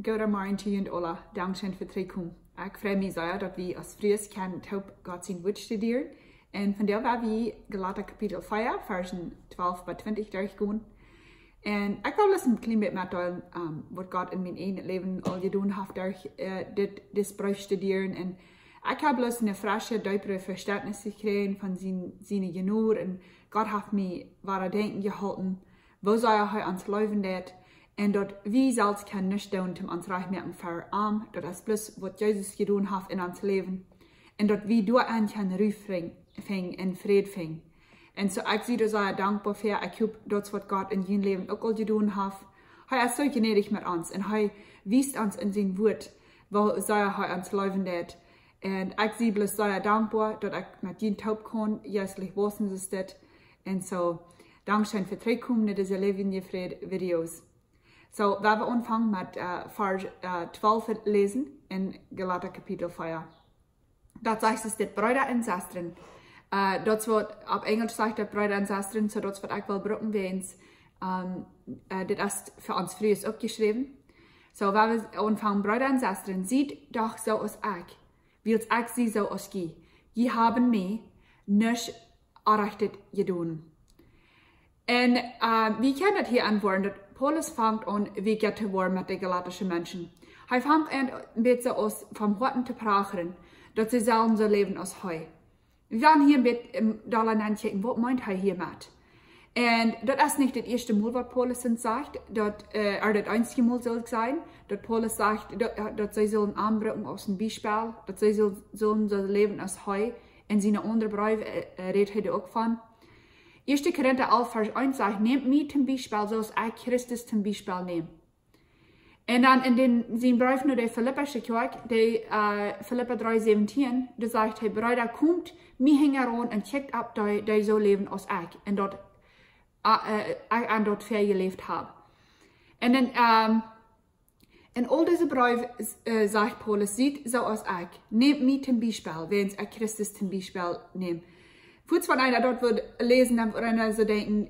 Goede morgen to jullie alle. Dankzij voor het komen. Ik freue mich sehr, dat we als Fries kennen op Gott zijn woord studeren. En vandaag waar we Galata kapitel 4, versen 12 bij 20 durchgaan. En ik wil eens een klein beetje met delen, wat God in mijn eigen leven al gedaan heeft durch dit brief studeren. En ik heb dus een frisse, diepere verständnis gekregen van zijn genoeg. En God heeft mij waar denken geholpen, wo hij ons leven deed. En dat we zelfs kunnen niet doen om ons rechtmerken verarmen. Dat is plus wat Jezus gedaan heeft in ons leven. En dat we door aan kunnen rust vinden en vrede vinden. En zo ik zie er dankbaar voor. Ik hoop dat wat God in zijn leven ook al gedaan heeft. Hij is zo gnädig met ons. En hij wijst ons in zijn woord, waar hij ons leven deed. En ik zie bloos zeer dankbaar dat ik met die taub kon. Juistlich wissen ze dit. En zo, dankzij voor het komen naar deze levende vrede video's. So, we hebben anfangen met vers 12 lezen in Galata kapitel 4. Dat zegt es dit broeder en zusteren. Dat wordt op Engels zegt dat broeder en zusteren, so dat wat ik wil broeken weens. Dit is voor ons vroeger opgeschreven. So, we hebben anfangen broeder en zusteren. Ziet doch zo als ik. Wils ik zie zo als gij. Je hebben mij niet errechtet gedaan. En wie kan het hier antwoorden? Dat Paulus fängt an, wie geht te worden met de Galatische Menschen. Hij fängt an, een beetje aus vom Horten te praten, dat ze zelden zo leven als hij. We gaan hier een beetje daran aankijken, wat meint hij hier met? En dat is niet het eerste Mal, wat Paulus zegt, dat het einzige Mal soll zijn, dat Paulus zegt, dat zij zullen aanbrengen als een bijspel, dat zij zullen zo leven als hij. En zijn andere brief redt hij er ook van. 1. Korinther 11 vers 1 zegt, neemt mij ten Beispiel, zoals ik Christus ten Beispiel neem. En dan in zijn brief naar de Philippische kerk, Philippa 3:17, da zegt hij, Bruder, komt mij heran en checkt op dat je zo leven als ik. En dat ik aan dat ver geleefd heb. En dan, in al deze brief zegt Paulus, ziet zoals ik, neemt mij ten Beispiel, wens ik Christus ten Beispiel neem. Voorts van einer dort wird lesen, dann wird einer so denken,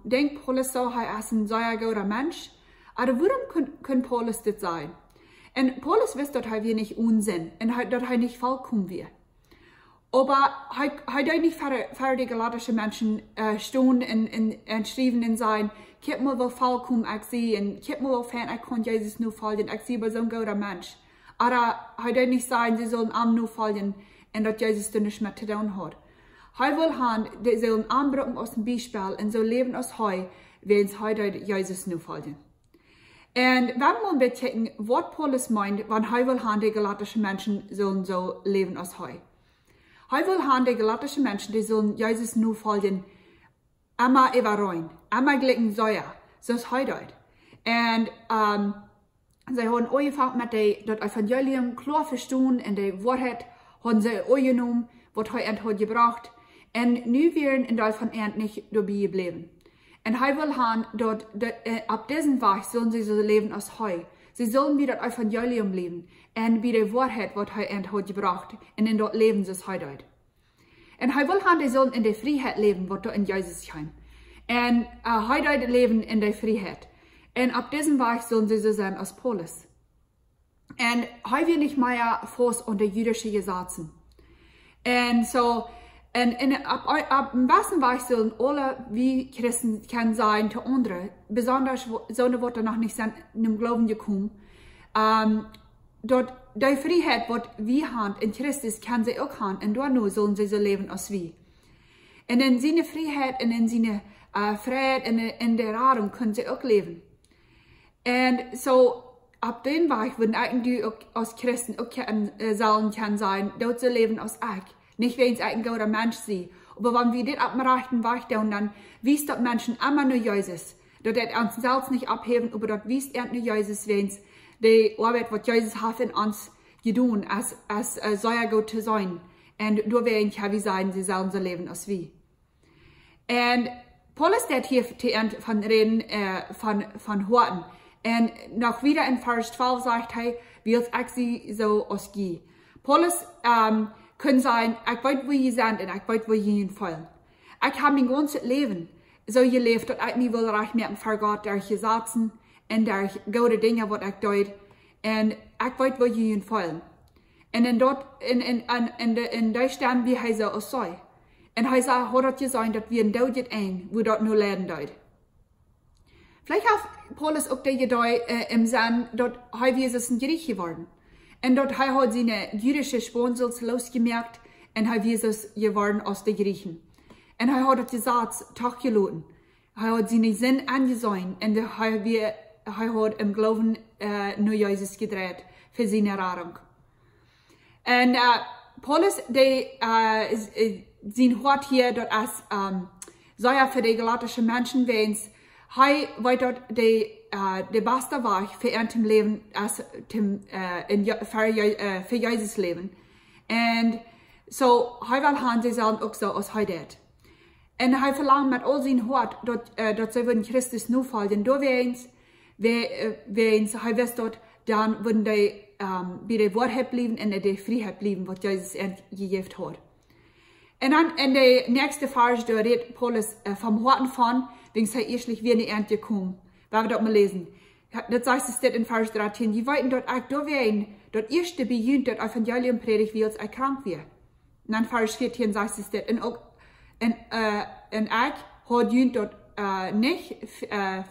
denkt Paulus so, hij is een sehr guter Mensch. Aber warum kann Paulus das sein? Und Paulus wist dat hij weer niet Unsinn und dat hij niet vollkommen weer. Aber hij deed niet voor die Galatische Menschen stehen en schrijven en zijn, kijk mal wo vollkommen ik zie en kijk mal wo fern ik kon Jezus nu volgen, ik zie bij zo'n guter Mensch. Aber hij deed niet sagen, sie sollen am nu volgen en dat Jezus er nicht mehr te doen hat. Hij wil gaan, die zullen aanbrengen als een bijspel en zo leven als hij, wens hij dat Jezus nu volgen. En we hebben een beetje kijken wat Paulus meint, want hij wil gaan, die Galatische Menschen zullen zo leven als hij. Hij wil gaan, die Galatische Menschen, die zullen Jezus nu volgen, immer überrein, immer glichen Säuer, zoals hij doet. En zij hebben angefangen met dat Evangelium klar verstaan en de waarheid hebben zij genomen, wat hij had gebracht. En nu werden in dat van eind niet daarbij gebleven. En hij wil gaan dat op deze weg zullen ze zo leven als hij. Ze zullen bij dat evangelium leven. En bij de waarheid wat hij eind had gebracht. En in dat leven zoals hij doet. En hij wil gaan, die zullen in de vrijheid leven wat er in Jezus schijnt. En hij doet leven in de vrijheid. En op deze weg zullen ze zo zijn als Paulus. En hij wil niet meer vast onder jüdische Gesetzen. En zo, op dem besten Weg sollen alle wie Christen können sein zu anderen, besonders so wat er noch nicht sind, in dem Glauben gekommen, dort die Freiheit, wat wir haben in Christus, können sie auch haben, und dort nur sollen sie so leben als wir. Und in seine Freiheit und in seine Freiheit und in der Radung können sie auch leben. Und so, auf den Weg würden eigentlich auch als Christen auch sollen können sein, dort zu leben als ich. Nicht wenn es ein guter Mensch sei. Aber wenn wir das auf dem rechten Weg tun, dann wisst das Menschen immer nur Jesus. Dass das uns selbst nicht abheben, aber das wisst er nur Jesus, wenn es die Arbeit, was Jesus hat in uns getan, als sehr gut zu sein. Und du werden ja wie sein, sie sollen so leben als wir. Und Paulus hat hier von reden, von Horten. Und noch wieder in Vers 12 sagt er, wie es ich sie so als gij. Paulus, können sein, ich weiß, wo ihr seid und ich weiß, wo ihr hinfallen. Ich habe mein ganzes Leben so gelebt, dass ich mich will recht merken für Gott durch Gesetzen en daar goede dingen wat ik doe. En ik weet wat jullie vallen. En in daar staan wie hij zo zei. En hij zei, had dat gezegd dat we een dood een, wo dat nu leden doet. Vielleicht hat Paulus auch die gedei im Sinn, dass er wie es ein Gericht geworden. Und dass er hat seine jüdische Sponsels losgemerkt und er wie es geworden aus den Griechen. Und er hat das Gesetz tachgelassen. Er hat seine Sinn angesehen und er hat im Glauben nur Jesus gedreht für seine Errettung. Und Paulus, sein Wort hier, dass sei er für die galatischen Menschen wens, hij weet dat de beste weg voor een te leven als voor Jezus leven. En zo, hij wil gaan zichzelf ook zo als hij deed. En hij verlangt met al zijn hart dat zij van Christus nu volgen. Door weens, hij wist dat dan worden die bij de waarheid blijven en de vrijheid blijven wat Jezus gegeven had. En dan in de nächste vers, da redet Paulus vom Horten von, wegen hij eerstlich wie in die Ernte gekommen. Waar we dat mal lesen. Dat sagt es dit in vers 13. Die wollten dort auch da werden, dat eerste bejunt dat Evangelium predigt wie als er krank wird. Und dann vers 14 sagt es dit. En ik had junt dat nicht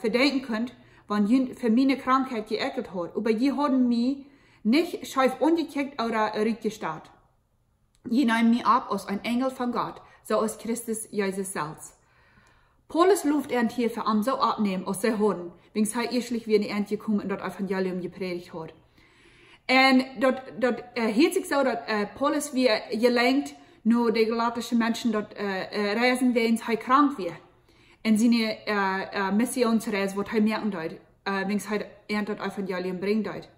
verdenken könnt, wann junt für meine Krankheit geekelt hat. Aber je hadden mich nicht scheif ungekickt oder rückgestarrt. Je nahm mich ab als ein Engel von Gott, so als Christus Jesus selbst. Paulus luft hier für am so abnehmen aus der Hoden, wegen er erstlich wie in die Ernte gekommen und dort Evangelium gepredigt hat. Und dort hielt sich so, dass Paulus wie gelenkt, nur die galatischen Menschen dort reisen, wenn er krank wird. Und seine Missionsreise wird er merken dort, wegen er dort Evangelium bringen dort.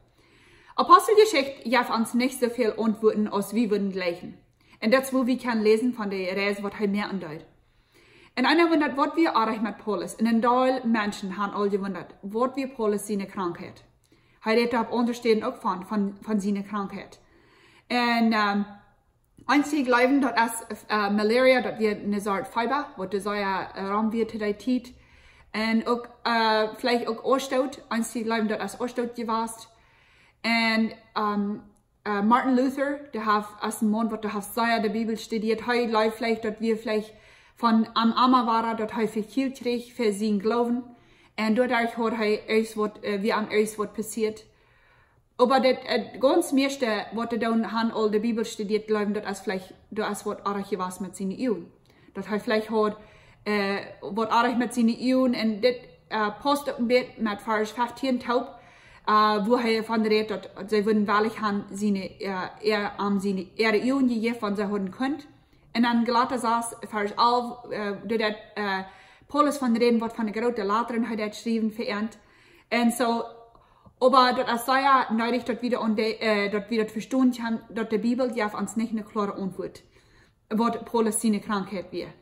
Apostelgeschichte gibt uns nicht so viel Antworten, als wir würden gleichen. Und das, wo wir können lesen von der Reise, was er merken dort. Und einer wundert, was wir auch mit Paulus. Und ein Teil Menschen haben alle gewundert, was wir Paulus seine Krankheit. Er redet ab unterstehen auch von seiner Krankheit. Und einzig glauben, dass Malaria, dass wir eine Sorte Fiber, was das ja Raum wird zu der Zeit. Und auch, vielleicht auch Ausstoß. Einzig glauben, dass Ausstoß gewasst. Und Martin Luther, der hat als ein Mann, der hat sehr die Bibel studiert, er glaubt vielleicht, dass wir vielleicht von am Armer waren, dass er viel kriegt für seinen Glauben. Und dadurch hat er erst wie am erst was passiert. Aber das ganz meiste, was er dann all die Bibel studiert, glauben, dass vielleicht das was arg was mit seinen Ehren. Dass er vielleicht hat, was arg mit seinen Ehren, und das passt ein bisschen mit Vers 15 taub. Wo er von redet, dass sie würden wahrlich haben, seine Ehren gegeben, von sie haben könnt. Und dann Galata saß, Vers 11, da Paulus von reden, was von der großen Laterin hat er geschrieben, verehrt. Und so, aber das sei ja nötig, dass wir das verstehen haben, dass die Bibel ja uns nicht eine klare Antwort, was Paulus seine Krankheit wird.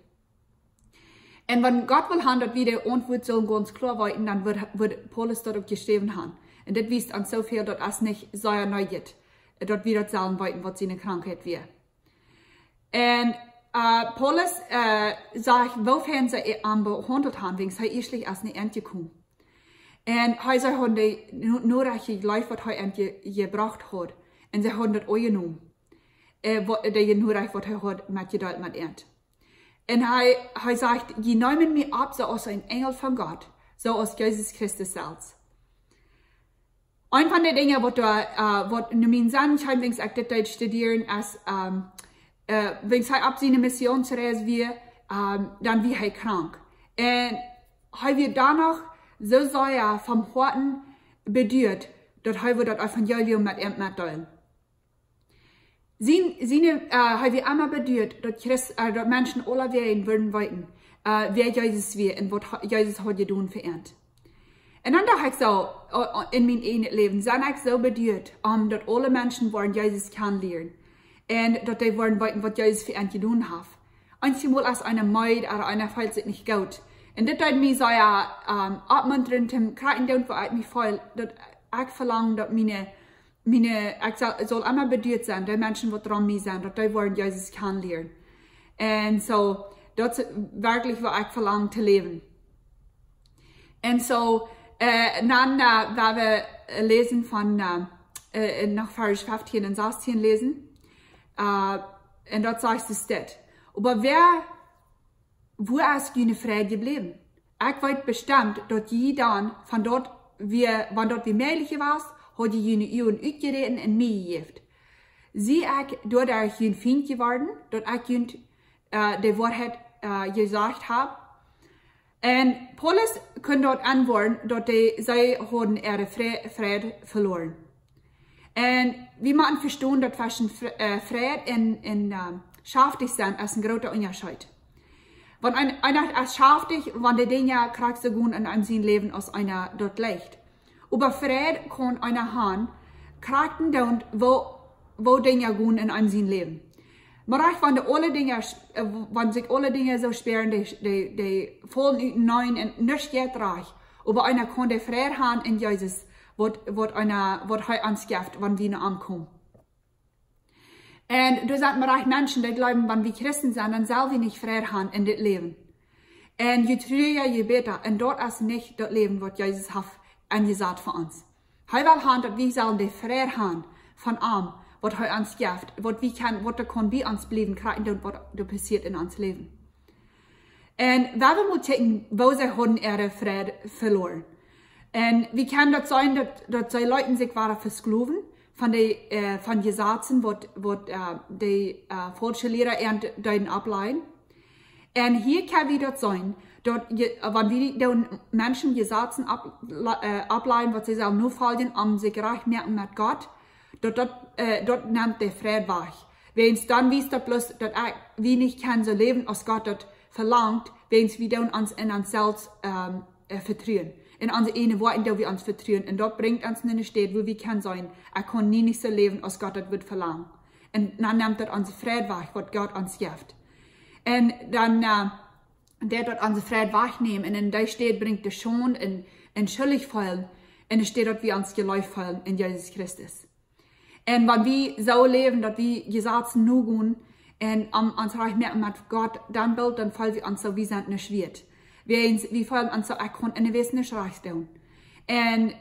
Und wenn Gott will haben, dass wir die Antwort so ganz klar wollten, dann wird Paulus dort auch geschrieben haben. Und das wisst an so viel, dass es nicht sehr neu geht, dass wir das sagen wollten, was seine Krankheit wäre. Und Paulus sagt, wofern sie behandelt haben, wegen sie erstlich als eine Ernte gekommen. Und er sagt, die nur die Leute, was er gebracht hat, und sie haben das auch genommen, die nur was er hat mitgeteilt mit Ernte. Und er sagt, die nehmen mich ab, so als ein Engel von Gott, so als Jesus Christus selbst. Ein von den Dingen, was in meinem Sinn, wenn ich das studieren, ist, wenn ich ab seine Missionsreise wir, dann wie er krank. Und er wird danach so sehr vom Horten bedient, dass er das Evangelium mit ihm mitteilen. Er wird einmal bedient, dass Menschen alle werden würden, wer Jesus wird und was Jesus hat getan für ihn. Und dann dachte ich so, in meinem eigenen Leben, sind ich so bedient, dass alle Menschen wollen Jesus kennenlernen. Und dass die wollen wissen, was Jesus für ihn getan hat. Einmal als eine Maid oder einer fällt sich nicht gut. Und das hat mich sehr abmunternd zum Kreisen, wo ich mich fühle, dass ich verlange, dass ich soll immer bedient sein, die Menschen, die dran mich sind, dass die wollen Jesus kennenlernen. Und so, das ist wirklich, was ich verlange zu leben. Und so, dann werden wir lesen von, nach Vers 15 und 16 lesen. Und dort sagt es das. Aber wo ist die Freude geblieben? Ich weiß bestimmt, dass je dann, von dort, wann dort wie möglich war, hat die jene Ihren uitgereden und mir gegeben. Sie ich, dort ich jene Feind geworden, dort ich jene die Wahrheit gesagt habe. Und Paulus kann dort antworten, dass sie haben ihre Friede verloren. Und wie man verstehen, dass zwischen Friede und schaftig sein ist ein großer Unterschied. Wenn einer ist schaftig, wenn die Dinge kriegt so gut in einem sein Leben als einer dort leicht. Aber Friede kann einer haben, kriegt dann, wo Dinge gut in einem sein Leben. Maar wenn sich alle Dinge so sperren, die fallen nein und nichts geht reich. Aber einer kann die Friede haben in Jesus, was er anschafft, wenn wir ankommen. Und da sind wir Menschen, die glauben, wenn wir Christen sind, dann sollen wir nicht Friede haben in das Leben. Und je früher, je besser. Und dort ist nicht das Leben, was Jesus hat angesagt für uns. Er will haben, dass wir sollen die Friede haben von ihm, was er uns gibt, was er kann bei uns bleiben, kriegen, was passiert in uns Leben. Und wenn wir mal checken, wo sie haben ihre Friede verloren. Und wie kann das sein, dass die Leute sich waren versklaven von Gesetzen, was die falsche Lehrer deuten ableiten. Und hier kann wieder sein, dass wenn wir den Menschen Gesetzen ableiten, was sie sagen, nur folgen, um sich recht merken mit Gott, dort nimmt der Friede weg. Wenn es dann wisst, dass wir nicht können so leben, als Gott das verlangt, wenn es wir uns in uns selbst vertrauen. In unsere eine Worte, die wir uns vertrauen. Und dort bringt uns in eine Stadt, wo wir können sein, kann nie nicht so leben, als Gott das wird verlangen. Und dann nimmt das unsere Friede weg, was Gott uns gibt. Und dann, der dort unsere Friede wegnehmen, und in der Stadt bringt es schon in Schuldig fallen, und es steht dort, wie uns Geläuf fallen in Jesus Christus. Und wenn wir so leben, dass wir Gesetze nur gehen, und uns reich merken mit Gott, dann fallen wir uns so, wie sind nicht wird. Wir fallen uns so, in der Wesen nicht reich tun. Und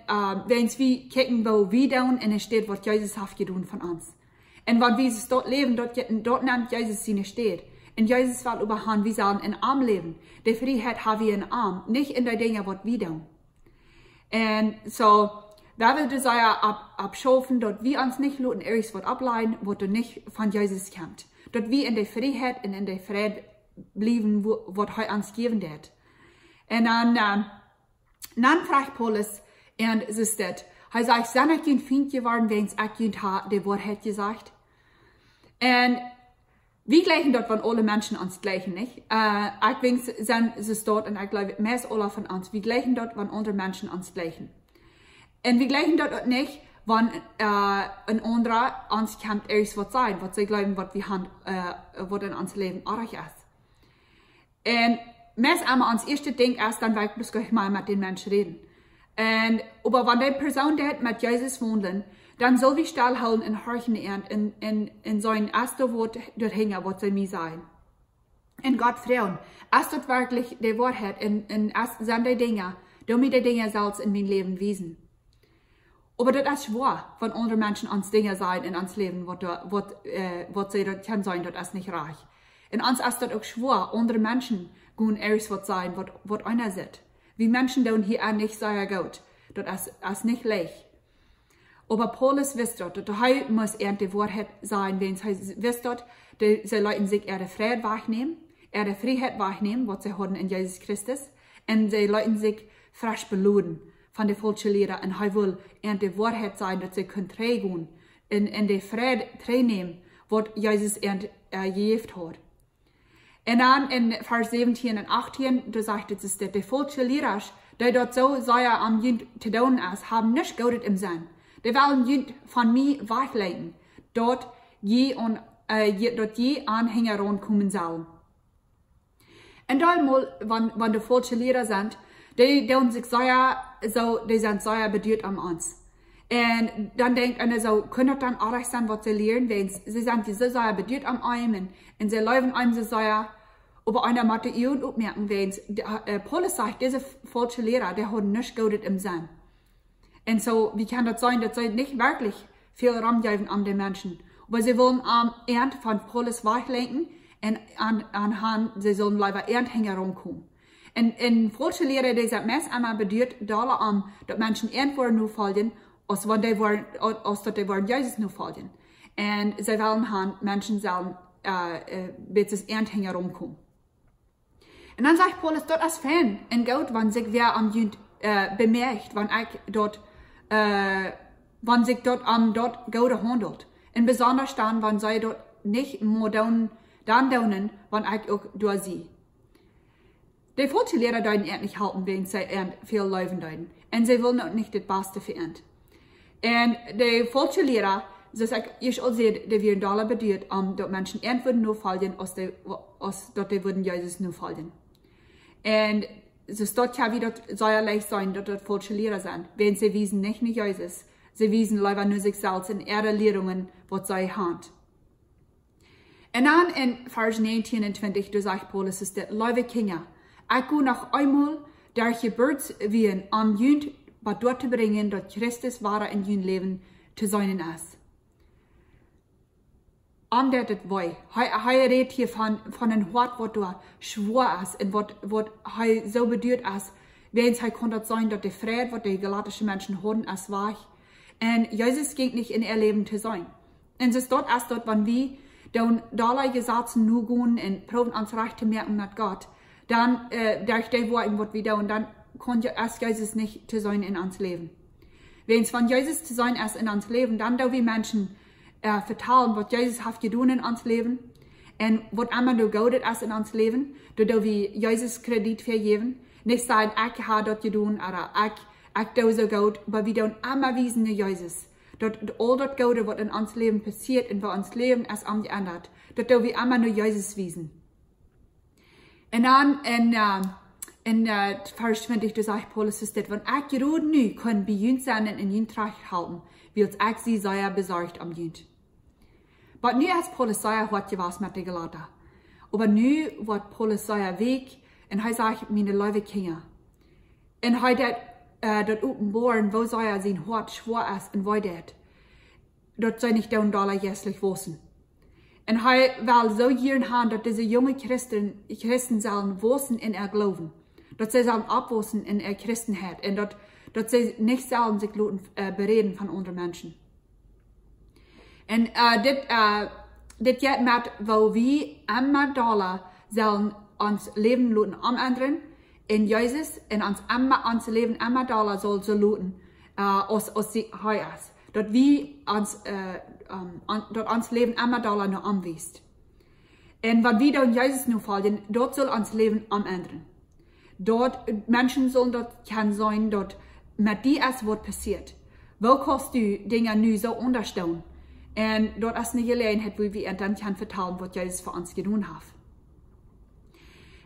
wenn wir gucken, wo wir tun, und es steht, was Jesus hat getan von uns. Und wenn wir dort leben, dort nimmt Jesus seine Stadt. Und Jesus will überhand, wir sollen in Arm leben. Die Freiheit haben wir in Arm, nicht in der Dinge, was wir tun. Und so, wer will das abschaffen, dass wir uns nicht lassen, irgendwas ableiten, was nicht von Jesus kommt. Dass wir in der Freiheit und in der Friede bleiben, was er uns geben wird. Und dann fragt Paulus, und es ist das, er sagt, sind ich ein Feind geworden, wenn es die Wahrheit gesagt. Und wir gleichen dort, wenn alle Menschen uns gleichen, nicht? Ich denke, es ist dort, und ich glaube, mehr als alle von uns, wir gleichen dort, wenn andere Menschen uns gleichen. Und wir gleichen dort nicht, wenn ein anderer uns kommt, was sein, was sie glauben, was wir haben, was in unserem Leben arg ist. Und meist einmal ans erste Ding ist, dann will ich mal mit den Menschen reden. Und, aber wenn die Person die mit Jesus wohnt, dann soll wir stillhalten und horchen in so ein erster Wort dorthin, was sie mir sagen. Und Gott fragen, ist das wirklich die Wahrheit und sind die Dinge, damit die Dinge selbst in mein Leben wiesen. Aber das ist schwer, wenn andere Menschen uns Dinge sagen in uns Leben, was sie dort können sein, das ist nicht reich. In uns ist das auch schwer, andere Menschen gehen erst was sein, was einer sieht. Wie Menschen tun hier auch nicht sehr gut. Das ist nicht leicht. Aber Paulus wisst dort, dass er muss die Wahrheit sein, wenn er wisst dort, dass sie Leute sich ihre Friede wahrnehmen, ihre Freiheit wahrnehmen, was sie haben in Jesus Christus, und sie Leute sich frisch beluden von der falschen Lehre, und er will die Wahrheit sein, dass sie können tragen, in die Friede nehmen, was Jesus gegeben hat. Und dann in Vers 17 und 18, da sagt es, dass die falsche Lehrer, die dort so sehr am Jünd zu tun ist, haben nicht Gott im Sinn. Die wollen Jünd von mir wegleiten, dort je Anhänger kommen sollen. Und einmal, wenn die falsche Lehrer sind, die sind sehr bedient an uns. Und dann denkt einer so, können das dann auch sein, was sie lernen, wenn sie sind so sehr bedient an einem, und sie leben einem so sehr, Aber einer Mathe Juden aufmerken, wenn Paulus sagt, diese falsche Lehrer, der hat nicht gut im Sinn. Und so, wie kann das sein, dass sie nicht wirklich viel Raum geben an den Menschen? Aber sie wollen am Ernst von Paulus weglenken und anhand, sie sollen lieber Ernst herumkommen. Und falsche Lehrer, die sind meist einmal bedeutet, dass Menschen irgendwo nur folgen, als dass die wollen Jesus nur folgen. Und sie wollen haben, Menschen sollen, bis es Ernst herumkommen. Und dann sagt Paulus, dort als Fan, und gut, wenn sich wer am Jünd bemerkt, wenn sich dort gut handelt. Und besonders dann, wenn sie dort nicht mehr dann daunen, wenn ich auch durch sie. Die falsche Lehrer deuten nicht halten, wenn sie viel Leuven deuten. Und sie wollen auch nicht das Beste für ihn. Und die falsche Lehrer, so sagt ich auch sehe, die werden da bedeutet, dass Menschen würden nur folgen, als die würden Jesus nur folgen. Und so dort ja wieder säuerlich sein, dass dort falsche Lehrer sind, wenn sie wiesen nicht Jesus, sie wiesen leider nur sich selbst in ihre Lehrungen, was sie haben. Und dann in Vers 19 und 20, da sagt Paulus, ist das, liebe Kinder, ich gehe noch einmal der Geburtswehen am Jünd, was dort zu bringen, dass Christus wahre in Jünd Leben zu sein ist. Am der das wei. Hij redet hier von einem Wort, was du schwor ist und was hij so bedeutet ist, wenn es konnte sein, dass die Friede, was die galatischen Menschen hatten, es war. Und Jesus ging nicht in ihr Leben zu sein. Und es ist dort erst dort, wenn wir dann allerlei Gesetze nur gehen und proben uns recht zu merken mit Gott, dann, durch die Worte, was wir da, und dann konnte erst Jesus nicht zu sein in uns Leben. Wenn es von Jesus zu sein ist in uns Leben, dann da wir Menschen vertellen, was Jesus hat getan in uns Leben und was immer du gut ist in uns Leben, da wir Jesus Kredit vergeben. Nicht sagen, ich habe das getan oder ich tue so gut, aber wir tun immer wiesen Jesus. Dort all das Gute, was in uns Leben passiert und was uns Leben ist angeändert, dort tun wir immer nur Jesus wiesen. Und dann in Vers 20, da sagt Paulus, ist das, wenn ich gerade nu kann bei Jünd sein und in Jünd Tracht halten, weil ich sie sehr besorgt am Jünd. Aber nu ist Paulus sehr hart gewesen mit der Galata. Aber nu wird Paulus sehr weg und er sagt, meine liebe Kinder. Und er dort offenbaren, wo sein Hort schwor ist und wo dort sei nicht down dollar jässlich wissen. Und er will so gern haben, dass diese jungen Christen sollen wissen in ihr Glauben. Dass sie sollen abwissen in ihr Christenheit. Und dass sie nicht sollen sich bereden von anderen Menschen. Und das geht mit, wo wir immer Dollar sollen uns Leben lassen umändern in Jesus und uns Leben immer Dollar soll so lassen, als sie heu ist. Dass wir uns Leben immer Dollar nur anweist. Und wenn wir dann Jesus nur folgen, dort soll uns Leben umändern. Dort Menschen sollen dort kann sein, dort mit dir ist was passiert. Wo kannst du Dinge nu so unterstellen? Und dort ist eine Gelegenheit, wo wir dann kann vertrauen, was Jesus für uns getan hat.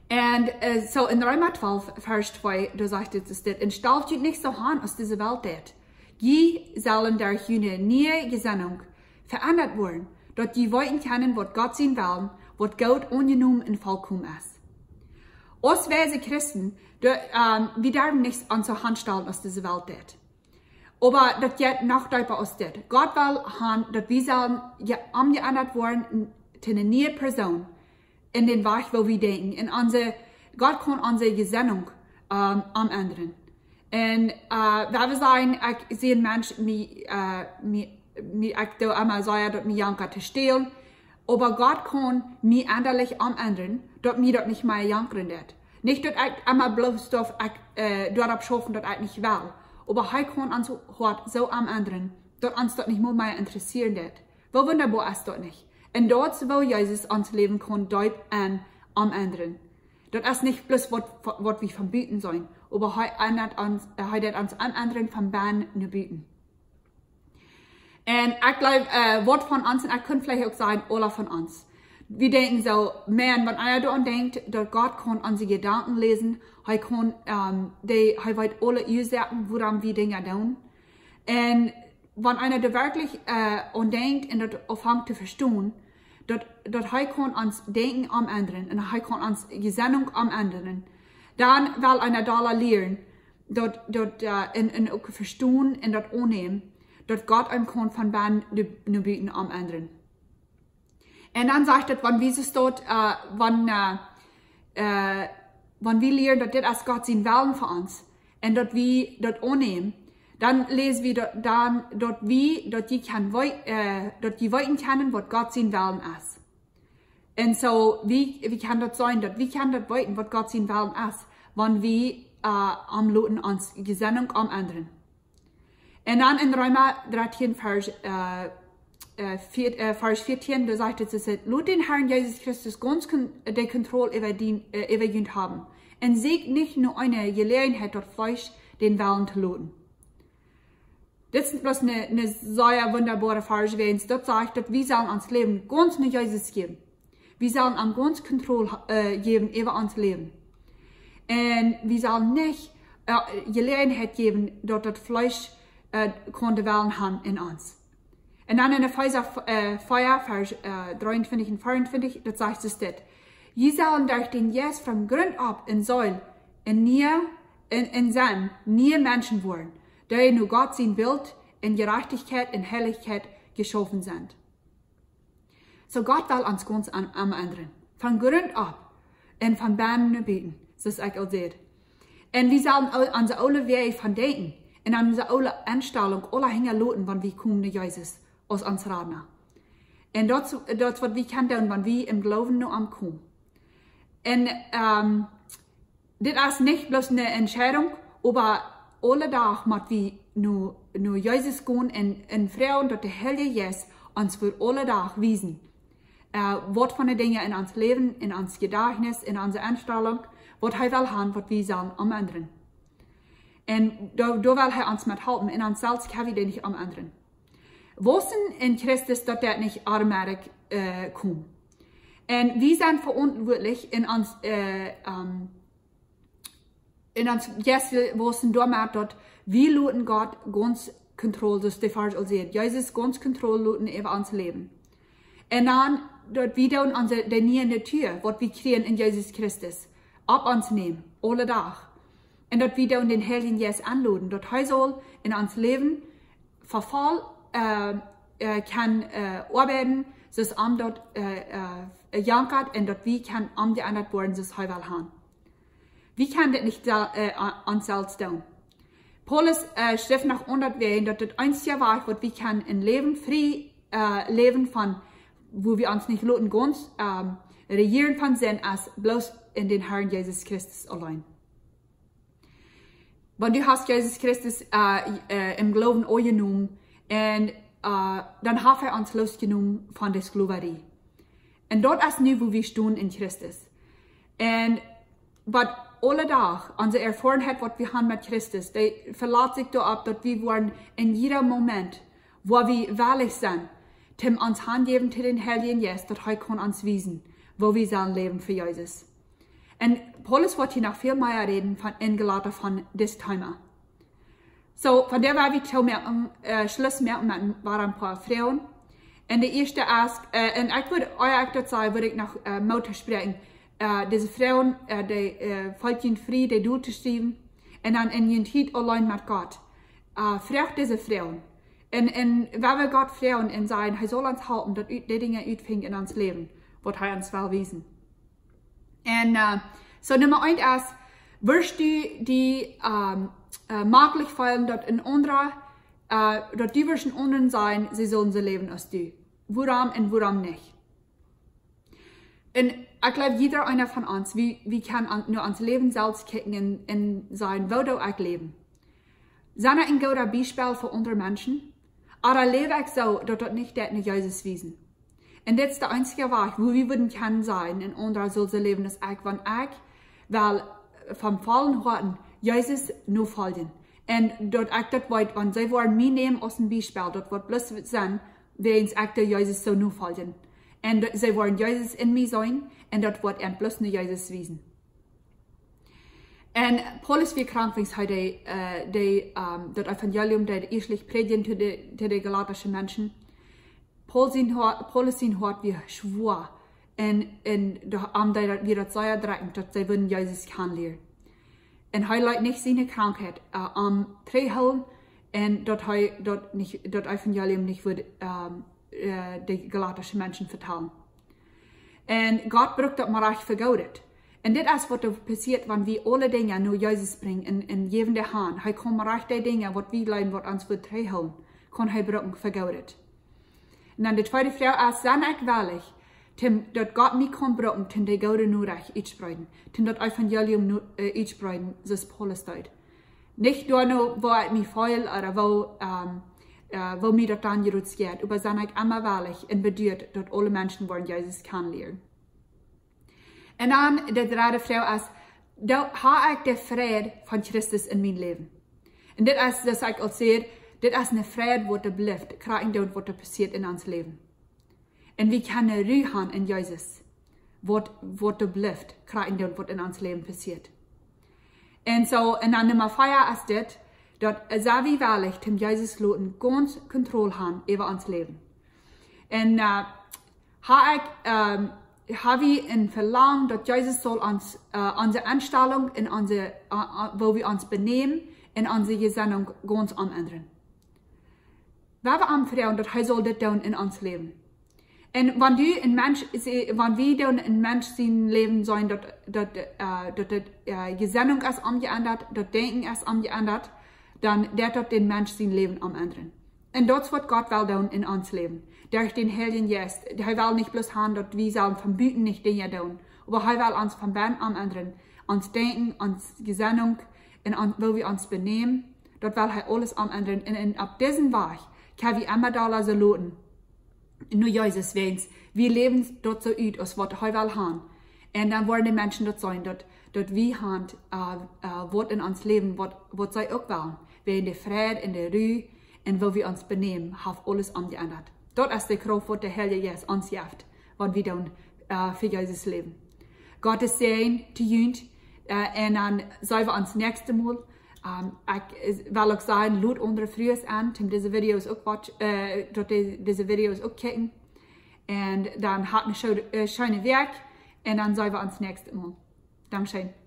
Und so in Römer 12, Vers 2, da sagt es das, und stellt euch nicht so an, als diese Welt tät. Die sollen durch eine neue Gesinnung verändert werden, dass die weiten können, was Gott sehen will, was Gott ungenommen und vollkommen ist. Als weise Christen, wir dürfen nichts an zur Hand stellen, als diese Welt tät. Aber das geht noch deutlicher aus das. Gott will haben, dass wir sollen umgeändert werden zu einer neuen Person in den Weg, wo wir denken. Und Gott kann unsere Gesinnung umändern. Und wenn wir sagen, ich sehe einen Menschen, ich tue immer sagen, dass mir janker zu stehlen, aber Gott kann mich änderlich umändern, dass mir das nicht mehr jankern wird. Nicht, dass ich immer bloß dort schaffen, dass ich nicht will. Aber er kann uns heute so umändern, dass uns das nicht mehr interessieren wird. Wo wunderbar ist das nicht? Und dort, wo Jesus uns leben kann, dort umändern. Das ist nicht bloß, was wir verbieten sollen, aber er wird uns umändern von Bahn nur bieten. Und ich glaube, Wort von uns, und ich könnte vielleicht auch sagen, alle von uns. Wir denken so, man, wenn einer daran denkt, dass Gott kann unsere Gedanken lesen, er weiß alle Ursachen, woran wir Dinge tun. Und wenn einer da wirklich an denkt und das anfängt zu verstehen, dat hij kan ons denken am anderen en hij kan ons Gesinnung am anderen. Dan wil einer da leren, en ook verstaan en dat aannemen, dat God hem kan van ben nu bieten am anderen. En dan zegt het, wanneer wie staat, wanneer we leren dat dit als God zijn willen voor ons, en dat we dat aannemen, dan lezen we dat je weten kunnen wat God zijn willen is. En zo, wie kan dat zijn, dat we kan dat weten wat God zijn willen is, wanneer we am loten ons Gesinnung am anderen. En dan in Römer 13, vers 14, da sagt es, laat den Herrn Jesus Christus ganz die Kontrolle über ihn haben. Und seht nicht nur eine Gelegenheit, dort Fleisch den Willen zu loten. Das ist bloß eine sehr wunderbare Vers, wenn es dort sagt, dass wir sollen uns Leben ganz nur Jesus geben. Wir sollen am ganz Kontrolle geben über uns Leben. Und wir sollen nicht Gelegenheit geben, dort das Fleisch konnte Willen haben in uns. Und dann in Epheser 4, Vers 23 und 24, das sagt es das. Je sollen durch den Jesus von Grund ab in Säul, in Sinn, nie Menschen wollen, die nur Gott sein Bild in Gerechtigkeit und Herrlichkeit geschaffen sind. So Gott will uns ganz am anderen. Von Grund ab und von Bahnen bieten, das ist auch seht. Und wir sollen unsere alle Wege von denken und unsere alle Einstellung, alle Hänge loten, wenn wir kommen, Jesus, aus uns Radner. Und das was wir können tun, wenn wir im Glauben nur am kommen. Und das ist nicht bloß eine Entscheidung, aber alle Tag müssen wir nur Jesus gehen und Frauen, dass der Heilige Jesus uns für alle Tag wiesen. Was von den Dingen in uns Leben, in uns Gedächtnis, in unsere Einstellung, was er will haben, was wir sollen am anderen. Und da will er uns mithelfen, in uns selbst können wir nicht am anderen. Wissen in Christus, dass der nicht automatisch kommt. Und wir sind verantwortlich in uns jetzt wissen damit, dass wir loten Gott ganz Kontrolle, das ist die Vers sieht. Jesus ganz Kontrolle loten über uns Leben. Und dann, dass wir dann die nächste Tür, was wir kriegen in Jesus Christus, ab uns nehmen, alle Tag. Und dass wir dann den Heiligen Jesus anladen, dass er soll in uns Leben verfall kann arbeiten, dass am dort jankert und dass wir kann am die anderen worden, das er will haben. Wir können das nicht uns selbst tun. Paulus schrift nach 100 Wegen, dass das einzige war, was wir können in Leben frei leben von, wo wir uns nicht loten ganz regieren von sind, als bloß in den Herrn Jesus Christus allein. Wenn du hast Jesus Christus im Glauben angenommen und dann hat er uns losgenommen von der Sklaverei. Und dort ist nu, wo wir stehen in Christus. Und was alle Tag unsere Erfahrung, was wir haben mit Christus, die verlässt sich da ab, dass wir wollen in jedem Moment, wo wir wahrlich sind, dem uns Hand geben zu den Heiligen Jesus, dass er kann uns wiesen, wo wir sollen leben für Jesus. Und Paulus wird hier noch viel mehr reden in Galata von diesem Thema. So, von der war wir zu merken, Schluss merken, waren ein paar Frauen. Und die erste ist, und ich würde euch dazu sagen, würde ich noch Mutter sprechen, diese Frauen, die folgen frei, die Dute schreiben, und dann in ihren Zeit allein mit Gott. Fragt diese Frauen. Und wenn wir Gott fragen und sagen, er soll uns helfen, dass die Dinge ausfinden in uns Leben, wird er uns will wiesen. Und so Nummer 1 ist, wirst du die möglich fallen, dass in anderer, dass die wirst in anderen sein, sie sollen so leben als du. Woran und woran nicht. Und ich glaube, jeder einer von uns, wir kann nur ans Leben selbst kicken und sagen, wo du ich leben. Sind ein guter Beispiel für andere Menschen? Aber lebe ich so, dass das nicht der Jesus wiesen. Und das ist der einzige Weg, wo wir würden können sein, in anderer soll so leben, dass ich, wenn ich, weil vom Fallen hatten, Jesus nur folgen. Und dort ich das weiß, wenn sie wollen mich nehmen aus dem Beispiel, dort wird bloß sein, wenn ich der Jesus so nur folgen. Und sie wollen Jesus in mir sein, und dort wird er bloß nur Jesus wiesen. Und Paulus wie krank, wenn heute das Evangelium, das ich predigen zu den galatischen Menschen. Paulus hat wie schwur. En da am wir dat zei drecken, dat sie würden Jesus kennenlernen. En hij leidt nicht seine Krankheit am Trehhöllen en dat hij dat Evangelium nicht würde die galatische Menschen vertellen. En Gott braucht dat maar echt vergoudet. En dit is wat er passiert, wanneer we alle dingen naar Jesus brengen en geven de hand. Hij kan maar echt die dingen wat we leiden, wat ons wordt trehhöllen, kan hij brauchen vergoudet. En dan de tweede vrouw is dan echt wellig. Dat God mij kan brauchen, ten de gouden nodig uitspreiden. Ten dat Evangelium uitspreiden, zoals Paulus deed. Niet door nou, waar het mij feil, wo mir dat dan gerutzt geht, aber zijn ik immer wellig en beduurt dat alle mensen worden Jezus kennenlernen. En dan de derde vrouw is, dan heb ik de vrede van Christus in mijn leven. En dit is, dat ik al zei, dit is een vrede wat er blijft, krijgen door wat er passiert in ons leven. En we kunnen ruigen in Jezus, wat er blijft, krijgen door wat in ons leven passiert. En dan nummer 4 is dit, dat zij wie waarlijk dem Jezus laten ganz controle hebben over ons leven. En heb we een verlangen dat Jezus zal ons, onze instelling en wo we ons benemen en onze gezending ganz ändern. We hebben hem vertrouwen dat hij zal dit doen in ons leven. En wanneer we dan een mens zijn leven zijn dat de gezending is omgeändert, dat denken is omgeändert, dan dat den mens zijn leven omändern. En dat is wat God wil doen in ons leven. Durch den Heiligen Geist. Hij wil niet bloß haben, dat we zelf van buiten niet dingen doen. Maar hij wil ons van binnen omändern. Ons denken, ons gezending en wo we ons benemen. Dat wil hij alles omändern. En op deze weg kan we immer da lassen loten. Nu Jezus wens. We leven dat zo uit als wat hij wil hebben. En dan worden de mensen dat zijn. Dat we hebben wat in ons leven, wat zij ook willen. We in de vrede, in de rust en wo we ons benemen, heeft alles omgeändert. Dat is de kracht wat de Heilige Geest ons geeft, wat we doen voor Jezus leven. God is zijn te junt en dan zijn we ons nächste Mal. Ik wil ook zeggen, laat onder vrienden aan, om deze video's ook deze video's ook kijken. En dan had een schöne werk en dan zijn we ons nächste Mal. Dankeschön.